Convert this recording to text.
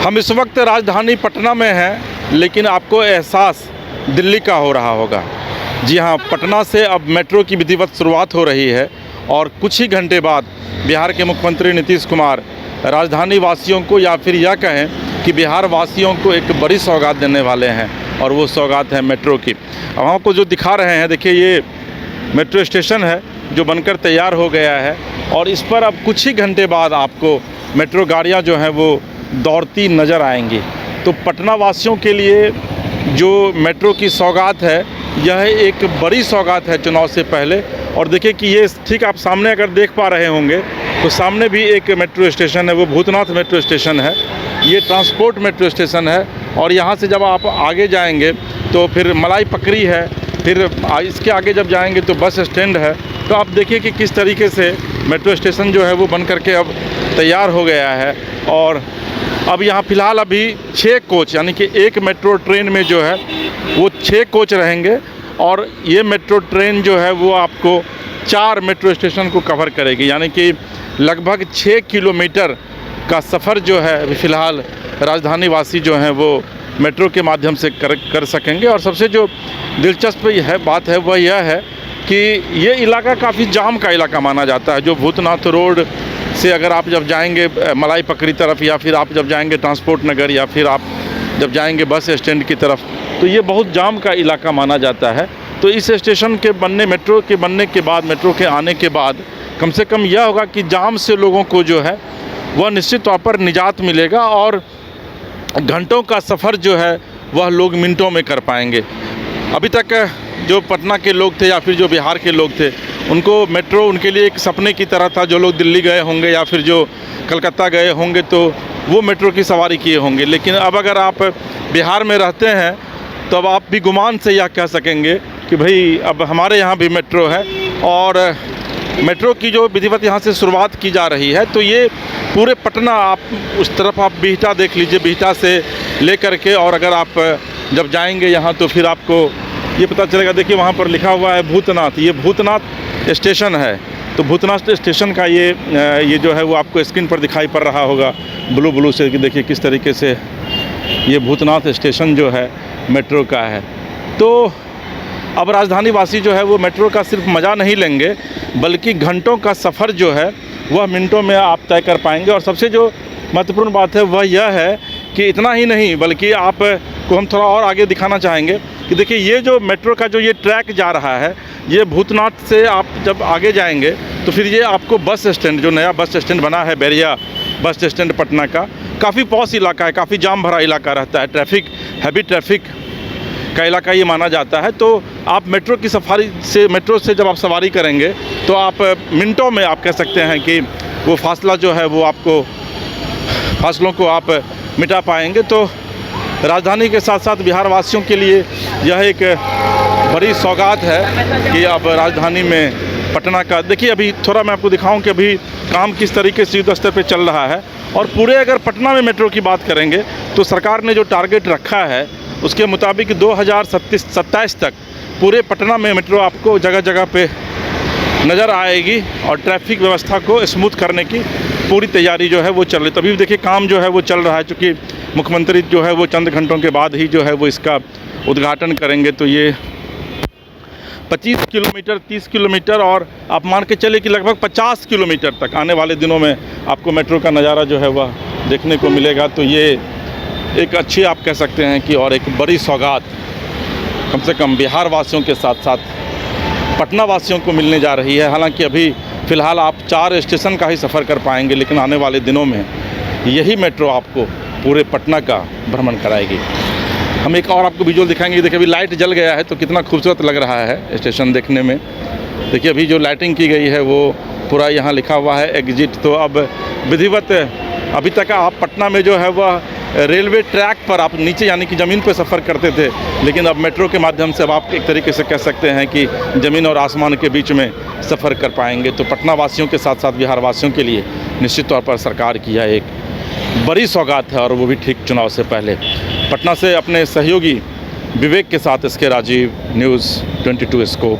हम इस वक्त राजधानी पटना में हैं, लेकिन आपको एहसास दिल्ली का हो रहा होगा। जी हाँ, पटना से अब मेट्रो की विधिवत शुरुआत हो रही है और कुछ ही घंटे बाद बिहार के मुख्यमंत्री नीतीश कुमार राजधानी वासियों को, या फिर यह कहें कि बिहार वासियों को एक बड़ी सौगात देने वाले हैं, और वो सौगात है मेट्रो की। अब हम आपको जो दिखा रहे हैं, देखिए ये मेट्रो स्टेशन है जो बनकर तैयार हो गया है, और इस पर अब कुछ ही घंटे बाद आपको मेट्रो गाड़ियाँ जो हैं वो दौड़ती नज़र आएंगी। तो पटना वासियों के लिए जो मेट्रो की सौगात है, यह एक बड़ी सौगात है चुनाव से पहले। और देखिए कि ये ठीक आप सामने अगर देख पा रहे होंगे तो सामने भी एक मेट्रो स्टेशन है, वो भूतनाथ मेट्रो स्टेशन है। ये ट्रांसपोर्ट मेट्रो स्टेशन है, और यहाँ से जब आप आगे जाएंगे तो फिर मलाई पकड़ी है, फिर इसके आगे जब जाएंगे तो बस स्टैंड है। तो आप देखिए कि किस तरीके से मेट्रो स्टेशन जो है वो बन करके अब तैयार हो गया है। और अब यहाँ फ़िलहाल अभी 6 कोच, यानी कि एक मेट्रो ट्रेन में जो है वो 6 कोच रहेंगे, और ये मेट्रो ट्रेन जो है वो आपको 4 मेट्रो स्टेशन को कवर करेगी, यानी कि लगभग 6 किलोमीटर का सफ़र जो है अभी फ़िलहाल राजधानी वासी जो हैं वो मेट्रो के माध्यम से कर सकेंगे। और सबसे जो दिलचस्प बात है वह यह है कि ये इलाका काफ़ी जाम का इलाका माना जाता है। जो भूतनाथ रोड से अगर आप जब जाएंगे मलाई पकड़ी तरफ, या फिर आप जब जाएंगे ट्रांसपोर्ट नगर, या फिर आप जब जाएंगे बस स्टैंड की तरफ, तो ये बहुत जाम का इलाका माना जाता है। तो इस स्टेशन के बनने, मेट्रो के बनने के बाद, मेट्रो के आने के बाद कम से कम यह होगा कि जाम से लोगों को जो है वह निश्चित तौर पर निजात मिलेगा, और घंटों का सफ़र जो है वह लोग मिनटों में कर पाएंगे। अभी तक जो पटना के लोग थे या फिर जो बिहार के लोग थे, उनको मेट्रो उनके लिए एक सपने की तरह था। जो लोग दिल्ली गए होंगे या फिर जो कलकत्ता गए होंगे तो वो मेट्रो की सवारी किए होंगे, लेकिन अब अगर आप बिहार में रहते हैं तो अब आप भी गुमान से यह कह सकेंगे कि भाई अब हमारे यहाँ भी मेट्रो है। और मेट्रो की जो विधिवत यहाँ से शुरुआत की जा रही है, तो ये पूरे पटना, आप उस तरफ आप बिहटा देख लीजिए, बिहटा से लेकर के, और अगर आप जब जाएंगे यहाँ तो फिर आपको ये पता चलेगा। देखिए वहाँ पर लिखा हुआ है भूतनाथ, ये भूतनाथ स्टेशन है। तो भूतनाथ स्टेशन का ये जो है वो आपको स्क्रीन पर दिखाई पड़ रहा होगा ब्लू से, कि देखिए किस तरीके से ये भूतनाथ स्टेशन जो है मेट्रो का है। तो अब राजधानी वासी जो है वो मेट्रो का सिर्फ मज़ा नहीं लेंगे, बल्कि घंटों का सफ़र जो है वह मिनटों में आप तय कर पाएंगे। और सबसे जो महत्वपूर्ण बात है वह यह है कि इतना ही नहीं, बल्कि आपको हम थोड़ा और आगे दिखाना चाहेंगे कि देखिए ये जो मेट्रो का जो ये ट्रैक जा रहा है, ये भूतनाथ से आप जब आगे जाएंगे तो फिर ये आपको बस स्टैंड, जो नया बस स्टैंड बना है बैरिया बस स्टैंड पटना का, काफ़ी पॉश इलाका है, काफ़ी जाम भरा इलाका रहता है, हैवी ट्रैफिक का इलाका ये माना जाता है। तो आप मेट्रो से जब आप सवारी करेंगे तो आप मिनटों में, आप कह सकते हैं कि वो फासला जो है वो आपको, फासलों को आप मिटा पाएंगे। तो राजधानी के साथ साथ बिहार वासियों के लिए यह एक बड़ी सौगात है कि अब राजधानी में पटना का, देखिए अभी थोड़ा मैं आपको दिखाऊं कि अभी काम किस तरीके से युद्ध स्तर पे चल रहा है। और पूरे अगर पटना में मेट्रो की बात करेंगे तो सरकार ने जो टारगेट रखा है उसके मुताबिक 2027 तक पूरे पटना में मेट्रो आपको जगह जगह पे नज़र आएगी, और ट्रैफिक व्यवस्था को स्मूथ करने की पूरी तैयारी जो है वो चल रही है। तभी देखिए काम जो है वो चल रहा है, चूँकि मुख्यमंत्री जो है वो चंद घंटों के बाद ही जो है वो इसका उद्घाटन करेंगे। तो ये 25 किलोमीटर, 30 किलोमीटर, और आप मान के चले कि लगभग 50 किलोमीटर तक आने वाले दिनों में आपको मेट्रो का नज़ारा जो है वह देखने को मिलेगा। तो ये एक अच्छी, आप कह सकते हैं कि, और एक बड़ी सौगात कम से कम बिहार वासियों के साथ साथ पटना वासियों को मिलने जा रही है। हालांकि अभी फ़िलहाल आप 4 स्टेशन का ही सफ़र कर पाएंगे, लेकिन आने वाले दिनों में यही मेट्रो आपको पूरे पटना का भ्रमण कराएगी। हम एक और आपको विजुअल दिखाएंगे। देखिए अभी लाइट जल गया है तो कितना खूबसूरत लग रहा है स्टेशन देखने में। देखिए अभी जो लाइटिंग की गई है वो पूरा यहाँ लिखा हुआ है एग्जिट। तो अब विधिवत, अभी तक आप पटना में जो है वह रेलवे ट्रैक पर आप नीचे, यानी कि ज़मीन पर सफ़र करते थे, लेकिन अब मेट्रो के माध्यम से अब आप एक तरीके से कह सकते हैं कि ज़मीन और आसमान के बीच में सफ़र कर पाएंगे। तो पटना वासियों के साथ साथ बिहार वासियों के लिए निश्चित तौर पर सरकार की यह एक बड़ी सौगात है, और वो भी ठीक चुनाव से पहले। पटना से अपने सहयोगी विवेक के साथ इसके राजीव, न्यूज़ 22 स्कोप।